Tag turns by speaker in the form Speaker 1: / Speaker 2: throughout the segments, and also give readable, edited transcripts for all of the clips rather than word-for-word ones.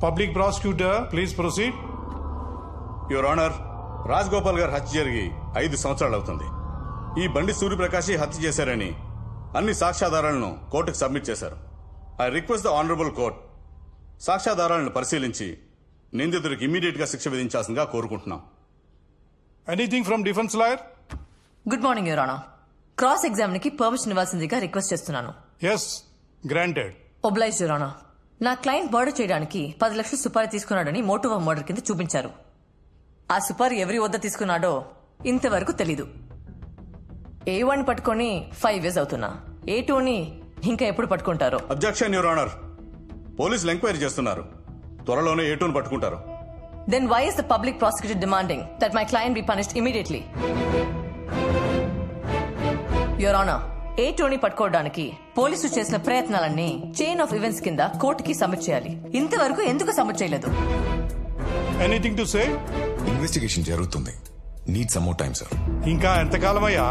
Speaker 1: Public prosecutor please proceed.
Speaker 2: Your honour, Raj Gopal గారు హత్య జరిగి 5 సంవత్సరాలు అవుతుంది. ఈ బండి సూర్యప్రకాశ్ హత్య చేశారని అన్ని సాక్ష్యాధారాలను కోర్టుకు సబ్మిట్ చేశారు. I request the honourable court సాక్ష్యాధారాలను పరిశీలించి నిందితుడికి ఇమ్మీడియట్ గా శిక్ష విధించాల్సిందిగా కోరుకుంటున్నాం.
Speaker 1: Anything from defence lawyer?
Speaker 3: Good morning your honour. Cross exam కి పర్మిషన్ ఇవ్వాల్సిందిగా రిక్వెస్ట్ చేస్తున్నాను.
Speaker 1: Yes, granted.
Speaker 3: Oblige your honour. నా క్లయింట్ మర్డర్ చేయడానికి 10 లక్షలు సుపారీ తీసుకున్నాడని మోటివ్ ఆఫ్ మర్డర్ కింద చూపించారు. ఆ సుపారీ ఎవరి వద్ద తీసుకున్నాడో ఇంతవరకు తెలీదు. A1 పట్టుకొని 5 years అవుతున్నా. A2ని ఇంకా ఎప్పుడు పట్టుకుంటారో?
Speaker 2: Objection your honour. పోలీసులు ఎంక్వైరీ చేస్తున్నారు. త్వరలోనే A2ని పట్టుకుంటారు.
Speaker 3: Then why is the public prosecutor demanding that my client be punished immediately? Your Honor, A2ని పట్టుకోవడానికి పోలీసులు చేసిన ప్రయత్నాలన్నీ చైన్ ఆఫ్ ఈవెంట్స్ కింద కోర్టుకి సబ్మిట్ చేయాలి. ఇంతవరకు ఎందుకు సబ్మిట్ చేయలేదు?
Speaker 1: Anything to say?
Speaker 4: ఇన్వెస్టిగేషన్ జరుగుతుంది. Need some more time sir.
Speaker 1: ఇంకా ఎంతకాలం అయ్యా?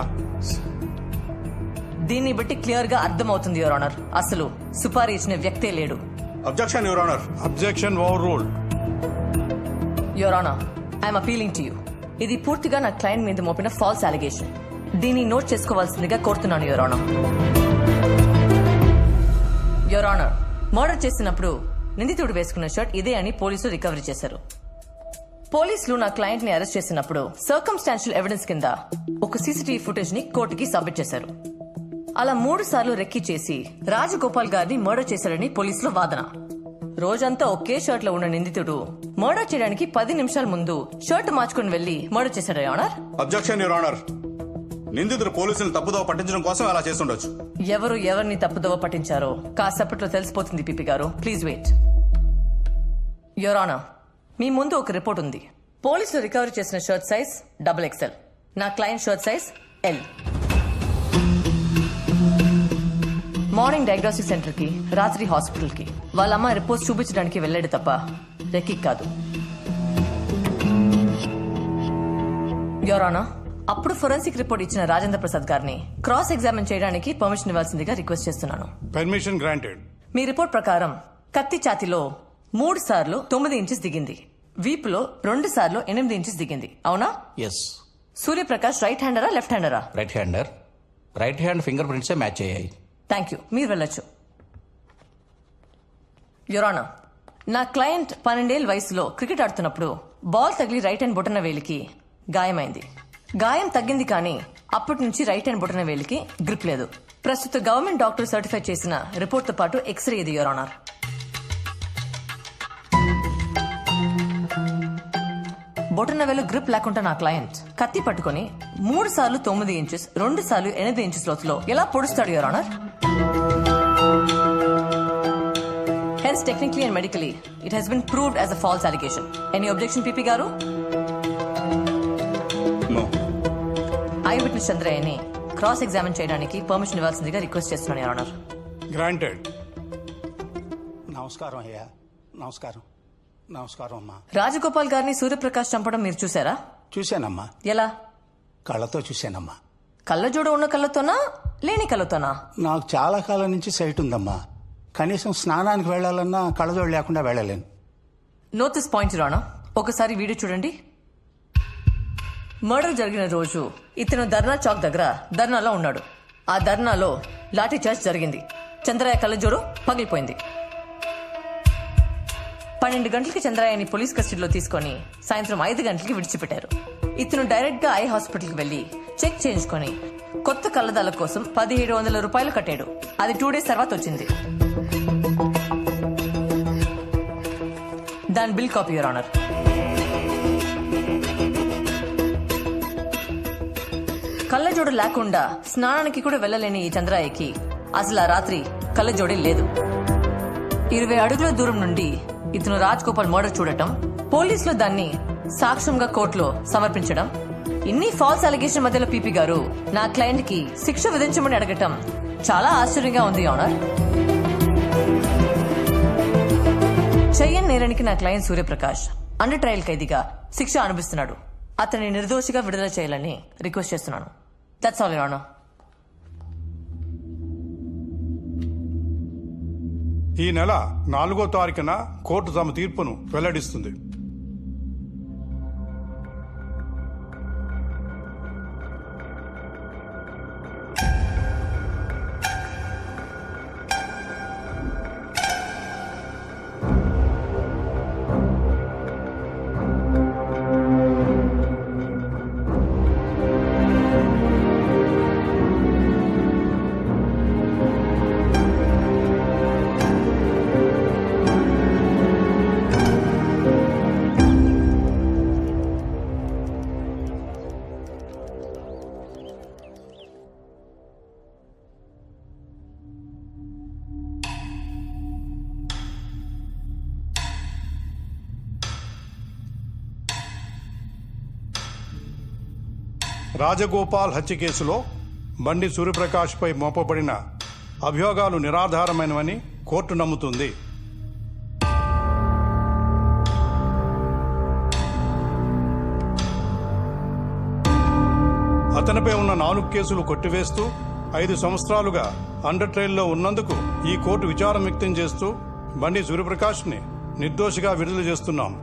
Speaker 3: దీన్ని బట్టి క్లియర్ గా అర్థమవుతుంది యువర్ ఆనర్, అసలు సుపారీ ఇచ్చిన వ్యక్తే లేడు.
Speaker 2: Objection your honour.
Speaker 1: Objection over ruled.
Speaker 3: Your honour, I'm appealing to you. ఇది పూర్తిగా నా క్లయింట్ మీద మోపిన ఫాల్స్ అలిగేషన్. దీన్ని నోట్ చేసుకోవాల్సిందిగా కోరుతున్నాను your honour. Your honour, murder చేసినప్పుడు నిందితుడు వేసుకున్న షర్ట్ ఇదే అని పోలీసులు రికవరీ చేశారు. పోలీసులు నా క్లయింట్ ని అరెస్ట్ చేసినప్పుడు సర్కమ్స్టాన్షియల్ ఎవిడెన్స్ కింద ఒక సీసీటీవీ ఫుటేజ్ ని కోర్టుకి సబ్మిట్ చేశారు. అలా 3 సార్లు రెక్కి చేసి రాజగోపాల్ గారిని మర్డర్ చేశారని పోలీసుల వాదన. రోజంతా ఒకే షర్ట్ లో ఉన్న నిందితుడు మర్డర్ చేయడానికి 10 నిమిషాల ముందు షర్ట్ మార్చుకుని వెళ్లి మర్డర్ చేశారు your honour.
Speaker 2: Objection your honour. నిందితుడు పోలీసులను తప్పుదోవ పట్టించడం కోసం అలా చేస్తుండొచ్చు.
Speaker 3: ఎవరు ఎవరిని తప్పుదోవ పట్టించారో కాసేపట్లో తెలిసిపోతుంది పిపి గారు. Please wait. యువర్ ఆనర్, మీ ముందు ఒక రిపోర్ట్ ఉంది. పోలీసులు రికవరీ చేసిన షర్ట్ సైజ్ XXL. నా client shirt size L. Morning diagnostic centre కి, రాత్రి హాస్పిటల్ కి వాళ్ళ అమ్మ రిపోర్ట్స్ చూపించడానికి వెళ్ళాడు తప్ప రెక్కి కాదు. యువర్ ఆనర్, అప్పుడు ఫోరెన్సిక్ రిపోర్ట్ ఇచ్చిన రాజేంద్ర ప్రసాద్ గారిని క్రాస్ ఎగ్జామిన్ చేయడానికి పర్మిషన్ ఇవ్వాల్సిందిగా రిక్వెస్ట్ చేస్తున్నాను.
Speaker 1: Permission granted.
Speaker 3: మీ రిపోర్ట్ ప్రకారం కత్తి ఛాతిలో 3 సార్లు 9 ఇంచెస్ దిగింది, వీపులో 2 సార్లు 8 ఇంచెస్ దిగింది, అవునా?
Speaker 5: ఎస్.
Speaker 3: సూర్యప్రకాష్ రైట్ హ్యాండరా లెఫ్ట్ హ్యాండరా?
Speaker 5: Right hander. Right hand finger prints match అయ్యాయి.
Speaker 3: థ్యాంక్ యూ, మీరు వెళ్ళొచ్చు. యువర్ ఆనర్, నా క్లయింట్ 12 ఏళ్ల వయసులో క్రికెట్ ఆడుతున్నప్పుడు బాల్ తగిలి రైట్ హ్యాండ్ బొటన వేలికి గాయమైంది. గాయం తగ్గింది కానీ అప్పటి నుంచి రైట్ హ్యాండ్ బొటన వేలికి గ్రిప్ లేదు. ప్రస్తుత గవర్నమెంట్ డాక్టర్ సర్టిఫై చేసిన రిపోర్ట్ తో పాటు ఎక్స్రే ఇది యువర్ ఆనర్. బొటన వేలు గ్రిప్ లేకుండా నా క్లయింట్ కత్తి పట్టుకుని 3 సార్లు 9 ఇంచెస్ 2 సార్లు 8 ఇంచెస్ లోతులో ఎలా పొడుస్తాడు your honour? Hence, technically and medically, it has been proved as a false allegation. Any objection, PP Garu?
Speaker 2: No.
Speaker 3: Eyewitness Chandrayani cross-examine చేయడానికి పర్మిషన్ ఇవ్వాల్సిందిగా రిక్వెస్ట్ చేస్తున్నాను యువర్ ఆనర్.
Speaker 1: గ్రాంటెడ్.
Speaker 6: నమస్కారం అయ్యా. నమస్కారం. నమస్కారం అమ్మా.
Speaker 3: రాజగోపాల్ గారిని సూర్యప్రకాష్ చంపడం మీరు చూసారా?
Speaker 6: చూశానమ్మా.
Speaker 3: ఎలా?
Speaker 6: కళ్ళతో చూశానమ్మా.
Speaker 3: కళ్ళజోడు ఉన్న కళ్ళతోనా లేని కళ్ళతోనా?
Speaker 6: నాకు చాలా కాలం నుంచి సైట్ ఉందమ్మా. కనీసం స్నానానికి వెళ్లాలన్నా కళ్ళజోడు లేకుండా వెళ్ళలేను.
Speaker 3: Note this point your honour. ఒకసారి వీడియో చూడండి. మర్డర్ జరిగిన రోజు ఇతను ధర్నా చౌక్ దగ్గర ధర్నాలో ఉన్నాడు. ఆ ధర్నాలో లాఠీ చార్జ్ జరిగింది. చంద్రయ్య కళ్ళజోడు పగిలిపోయింది. 12 గంటలకి చంద్రయ్యని పోలీస్ కస్టడీలో తీసుకుని సాయంత్రం 5 గంటలకి విడిచిపెట్టారు. ఇతను డైరెక్ట్ గా ఐ హాస్పిటల్కి వెళ్లి చెక్ చేయించుకుని కొత్త కళ్ళదాల కోసం 1700 రూపాయలు కట్టాడు. అది 2 days తర్వాత వచ్చింది. దాని బిల్ కాపీ యువర్ ఆనర్. కళ్ళజోడు లేకుండా స్నానానికి కూడా వెళ్లలేని ఈ చంద్రయ్యకి అసలు ఆ రాత్రి కళ్ళజోడే లేదు. 20 అడుగుల దూరం నుండి ఇతను రాజ్ గోపాల్ మర్డర్ చూడటం, పోలీసులు దాన్ని సాక్ష్యంగా కోర్టులో సమర్పించడం, ఇన్ని ఫాల్స్ అలిగేషన్ మధ్యలో పీపీ గారు నా క్లయింట్ కి శిక్ష విధించమని అడగటం చాలా ఆశ్చర్యంగా ఉంది ఆనర్. చెయ్యని నేరానికి నా క్లయింట్ సూర్యప్రకాష్ అండర్ ట్రయల్ ఖైదీగా శిక్ష అనుభవిస్తున్నాడు. అతన్ని నిర్దోషిగా విడుదల చేయాలని రిక్వెస్ట్ చేస్తున్నాను. That's all your honour.
Speaker 1: ఈ నెల 4వ తారీఖున కోర్టు తమ తీర్పును వెల్లడిస్తుంది. రాజగోపాల్ హత్య కేసులో బండి సూర్యప్రకాష్పై మోపబడిన అభియోగాలు నిరాధారమైనవని కోర్టు నమ్ముతుంది. అతనిపై ఉన్న 4 కేసులు కొట్టివేస్తూ 5 సంవత్సరాలుగా అండర్ ట్రయల్లో ఉన్నందుకు ఈ కోర్టు విచారం వ్యక్తం చేస్తూ బండి సూర్యప్రకాష్ని నిర్దోషిగా విడుదల చేస్తున్నాం.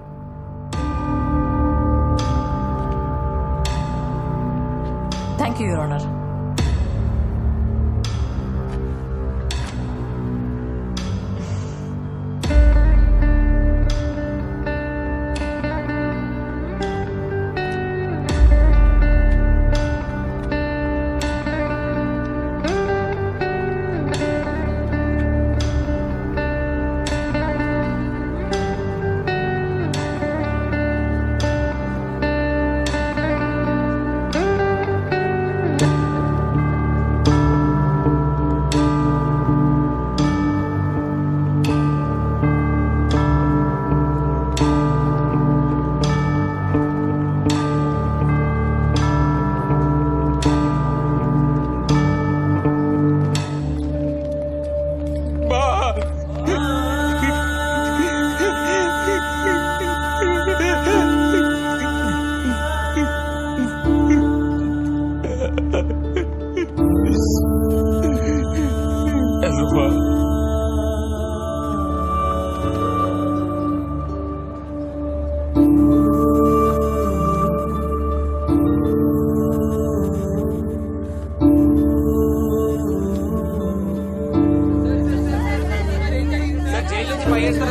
Speaker 3: Thank you, your honour.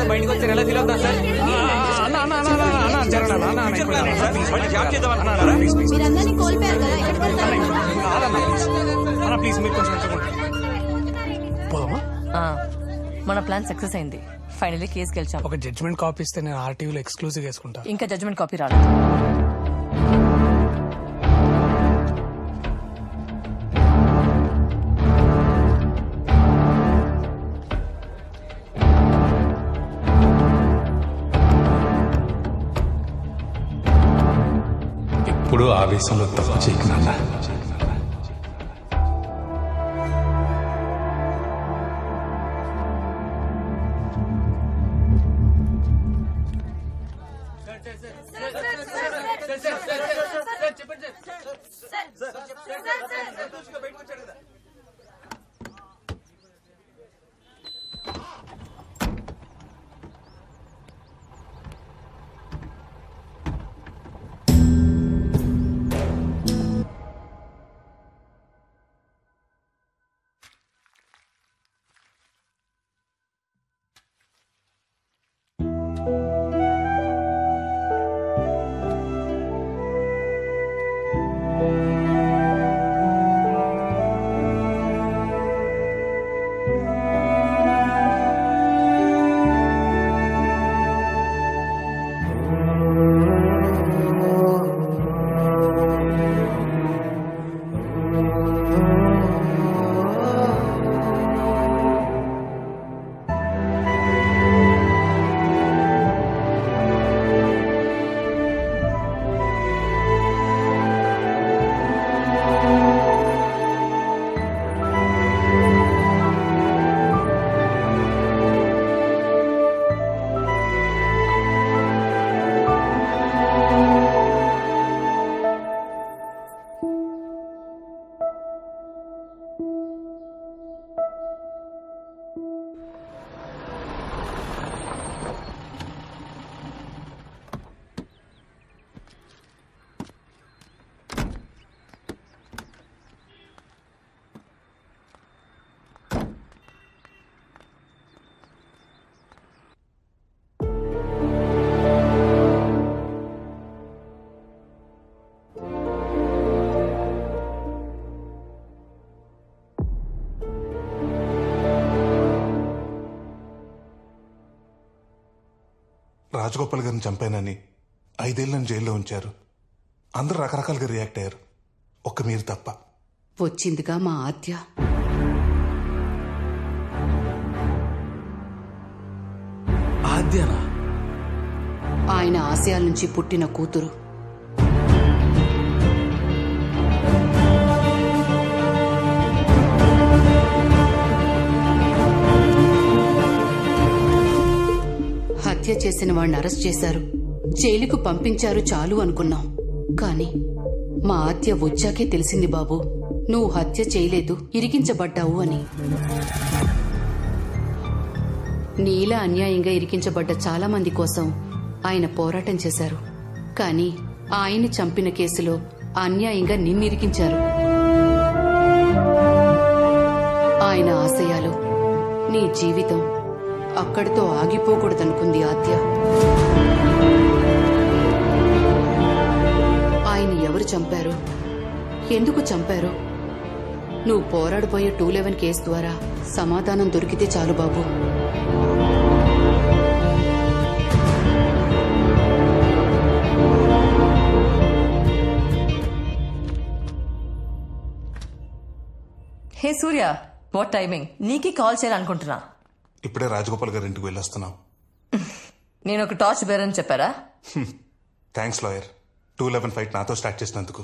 Speaker 7: బయటకు వచ్చారు, ఎలా ఫీల్ అవుతా సార్?
Speaker 8: మీరందరినీ కోల్పోయారు కదా,
Speaker 7: ప్లీజ్ మీరు కొంచెం పోదామా?
Speaker 3: మన ప్లాన్ సక్సెస్ అయింది. ఫైనల్లీ కేసు గెలిచాం.
Speaker 7: ఒక జడ్జ్మెంట్ కాపీ ఇస్తే నేను ఆర్టీవీలో ఎక్స్క్లూజివ్ వేసుకుంటా.
Speaker 3: ఇంకా జడ్జ్మెంట్ కాపీ రాలేదు.
Speaker 4: ఇప్పుడు ఆవేశంలో తప్పు చేయకు నాన్న.
Speaker 9: రాజగోపాల్ గారిని చంపానని 5 ఏళ్ళని జైల్లో ఉంచారు. అందరూ రకరకాలుగా రియాక్ట్ అయ్యారు, ఒక్క మీరు తప్ప.
Speaker 10: వచ్చిందిగా మా ఆద్య.
Speaker 11: ఆద్యనా?
Speaker 10: ఆయన ఆశయాల నుంచి పుట్టిన కూతురు. హత్య చేసిన వాడిని అరెస్ట్ చేశారు, జైలుకు పంపించారు చాలు అనుకున్నాం. కానీ మా ఆద్య వచ్చాకే తెలిసింది బాబు, నువ్వు హత్య చేయలేదు, ఇరికించబడ్డావు అని. నీలా అన్యాయంగా ఇరికించబడ్డ చాలా మంది కోసం ఆయన పోరాటం చేశారు. కానీ ఆయన్ని చంపిన కేసులో అన్యాయంగా నిన్నిరికించారు. ఆయన ఆశయాలు, నీ జీవితం అక్కడితో ఆగిపోకూడదనుకుంది ఆద్య. ఆయన ఎవరు చంపారు, ఎందుకు చంపారు, నువ్వు పోరాడబోయే 211 కేసు ద్వారా సమాధానం దొరికితే చాలు బాబు.
Speaker 3: హే సూర్య, వాట్ టైమింగ్? నీకే కాల్ చేయాలనుకుంటున్నా.
Speaker 9: ఇప్పుడే రాజగోపాల్ గారి ఇంటికి వెళ్ళొస్తున్నాం.
Speaker 3: నేను ఒక టార్చ్ బేరని చెప్పారా?
Speaker 9: థ్యాంక్స్ లాయర్, 211 ఫైట్ నాతో స్టార్ట్ చేసినందుకు.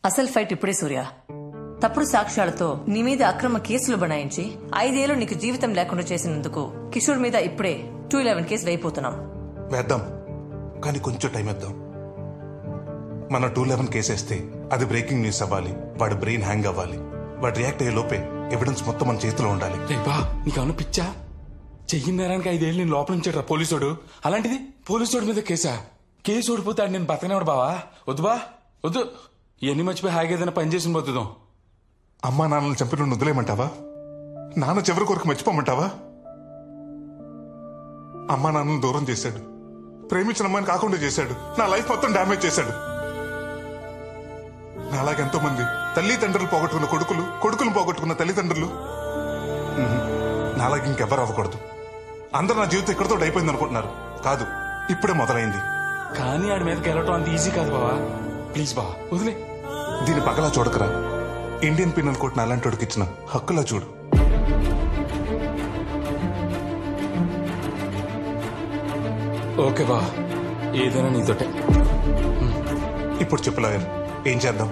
Speaker 3: అసలు ఫైట్ ఇప్పుడే సూర్య. తప్పుడు సాక్ష్యాలతో నీ మీద అక్రమ కేసులు బనాయించి 5 ఏళ్లు నీకు జీవితం లేకుండా చేసినందుకు కిషోర్ మీద ఇప్పుడే 211 కేసు వేయిపోతున్నాం.
Speaker 9: వేద్దాం, కానీ కొంచెం టైం ఇద్దాం. మన 211 కేసు వేస్తే అది బ్రేకింగ్ న్యూస్ అవ్వాలి, వాడి బ్రెయిన్ హ్యాంగ్ అవ్వాలి, వాడు రియాక్ట్ అయ్యే లోపే ఎవిడెన్స్ మొత్తం మన చేతిలో ఉండాలి.
Speaker 11: బా, నీకన్నా పిచ్చా? చెయ్యి నేరానికి 5 ఏళ్ళు నేను లోపల ఉంచాడు పోలీసోడు. అలాంటిది పోలీసోడి మీద కేసా? కేసు ఓడిపోతాడు, నేను బతకనేవాడు బావా. వద్దు బా, వద్దు. ఇవన్నీ మర్చిపోయి హాయిగా ఏదైనా పని చేసి పోతుందాం.
Speaker 9: అమ్మా నాన్నలు చంపిన వదిలేయమంటావా? నాన్న చివరి కొరకు మర్చిపోమంటావా? అమ్మా నాన్నను దూరం చేశాడు, ప్రేమించిన అమ్మాయిని కాకుండా చేశాడు, నా లైఫ్ మొత్తం డ్యామేజ్ చేశాడు. నాలాగెంతో మంది తల్లిదండ్రులు పోగొట్టుకున్న కొడుకులు, కొడుకులు పోగొట్టుకున్న తల్లిదండ్రులు. నాలాగే ఇంకెవ్వరు అవ్వకూడదు. అందరూ నా జీవితం ఇక్కడితో అయిపోయింది అనుకుంటున్నారు. కాదు, ఇప్పుడే మొదలైంది.
Speaker 11: కానీ ఆడి మీద గెలవటం అంత ఈజీ కాదు బావా. ప్లీజ్ బావా, వదిలే.
Speaker 9: దీని పగలా చూడకరా, ఇండియన్ పిన్నల్ కోర్టు అలాంటి వాడికి ఇచ్చిన హక్కులా చూడు.
Speaker 11: ఓకే బా, ఏదైనా నీతోటే.
Speaker 9: ఇప్పుడు చెప్పు లాయర్, ఏం చేద్దాం?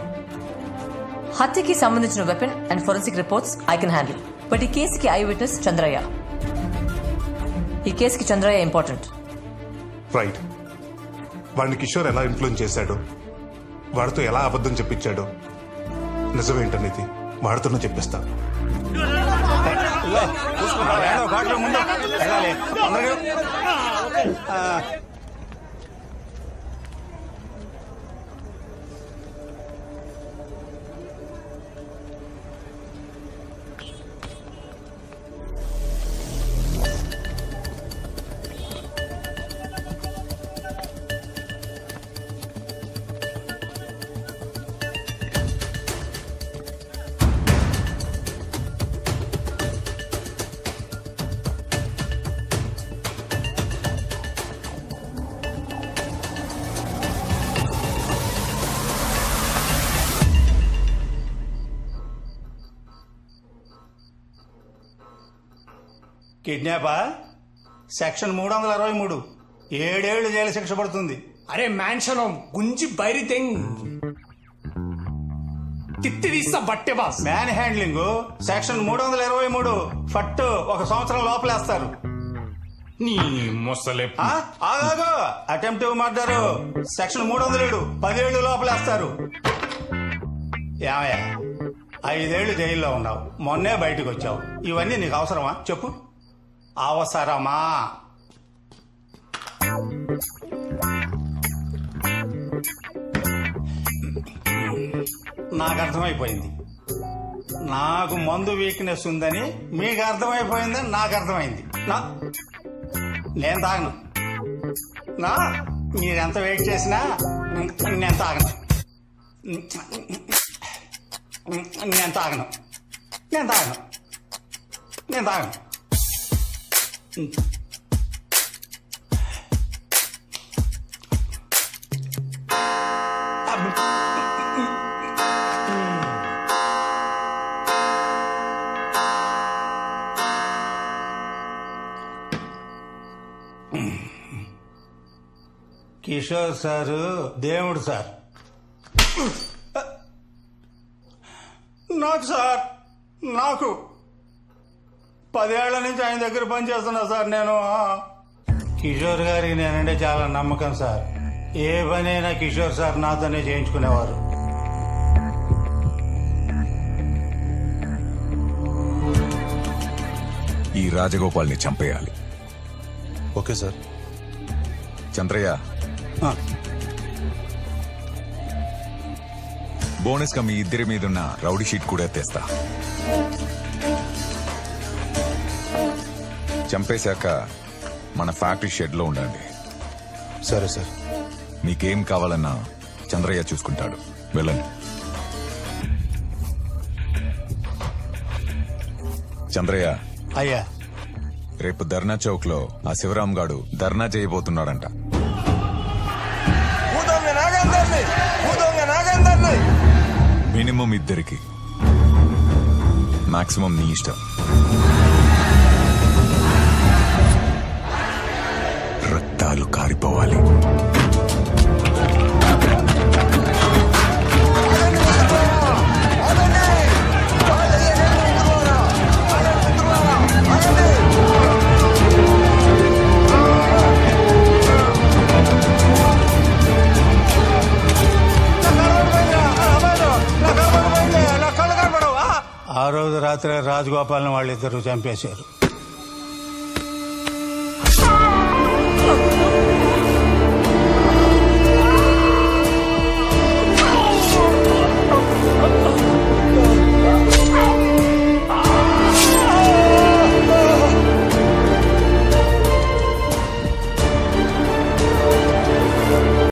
Speaker 3: హత్యకి సంబంధించిన weapon and forensic reports I can handle. But ఈ కేసుకి ఐ విట్నెస్ చంద్రయ్య. ఈ కేసుకి చంద్రయ్య ఇంపార్టెంట్.
Speaker 9: రైట్. వాడిని కిషోర్ ఎలా ఇన్ఫ్లుయెన్స్ చేశాడో, వాడితో ఎలా అబద్ధం చెప్పించాడో, నిజమేంటనేది వాడితోనే చెప్పిస్తా.
Speaker 6: కిడ్నాపా? సెక్షన్ 323, 7 ఏళ్లు జైలు శిక్ష పడుతుంది.
Speaker 7: అరే మ్యాన్షన్ గుంజి బైరి తెంగ్ తిత్తి తీస్తా బట్టే బాస్.
Speaker 6: మ్యాన్ హ్యాండ్లింగ్ సెక్షన్ 323 ఫట్టు 1 సంవత్సరం లోపలేస్తారు.
Speaker 11: నీ మొసలే.
Speaker 6: ఆగాగో, అటెంప్టివ్ మర్డర్ సెక్షన్ 307 10 ఏళ్లు లోపలేస్తారు. ఏమయ్యా, 5 ఏళ్లు జైల్లో ఉన్నావు, మొన్నే బయటకు వచ్చావు. ఇవన్నీ నీకు అవసరమా చెప్పు? అవసరమా? నాకు అర్థమైపోయింది. నాకు మందు వీక్నెస్ ఉందని మీకు అర్థమైపోయిందని నాకు అర్థమైంది. నేను తాగను. మీరెంత వెయిట్ చేసినా నేను తాగను. నేను తాగను. నేను తాగను. నేను తాగను. కిషోర్ సారు దేవుడు సార్. నాకు 10 ఏళ్ల నుంచి ఆయన దగ్గర పనిచేస్తున్నా సార్ నేను. కిషోర్ గారికి నేనంటే చాలా నమ్మకం సార్. ఏ పనైనా కిషోర్ సార్ నాతోనే చేయించుకునేవారు.
Speaker 4: ఈ రాజగోపాల్ని చంపేయాలి.
Speaker 9: Okay sir.
Speaker 4: చంద్రయ్య, బోనస్ గా మీ ఇద్దరి మీదున్న రౌడీ షీట్ కూడా తెస్తా. చంపేశాక మన ఫ్యాక్టరీ షెడ్ లో ఉండండి.
Speaker 9: సరే సార్.
Speaker 4: మీకేం కావాలన్నా చంద్రయ్య చూసుకుంటాడు. వెళ్ళండి. చంద్రయ్య,
Speaker 6: అయ్యా,
Speaker 4: రేపు ధర్నా చౌక్ లో ఆ శివరాం గాడు ధర్నా చేయబోతున్నాడంట. మినిమం ఇద్దరికి, మాక్సిమం నీ ఇష్టం. రక్తాలు కారిపోవాలి.
Speaker 6: ఆ రోజు రాత్రి రాజగోపాల్ని వాళ్ళిద్దరూ చంపేశారు.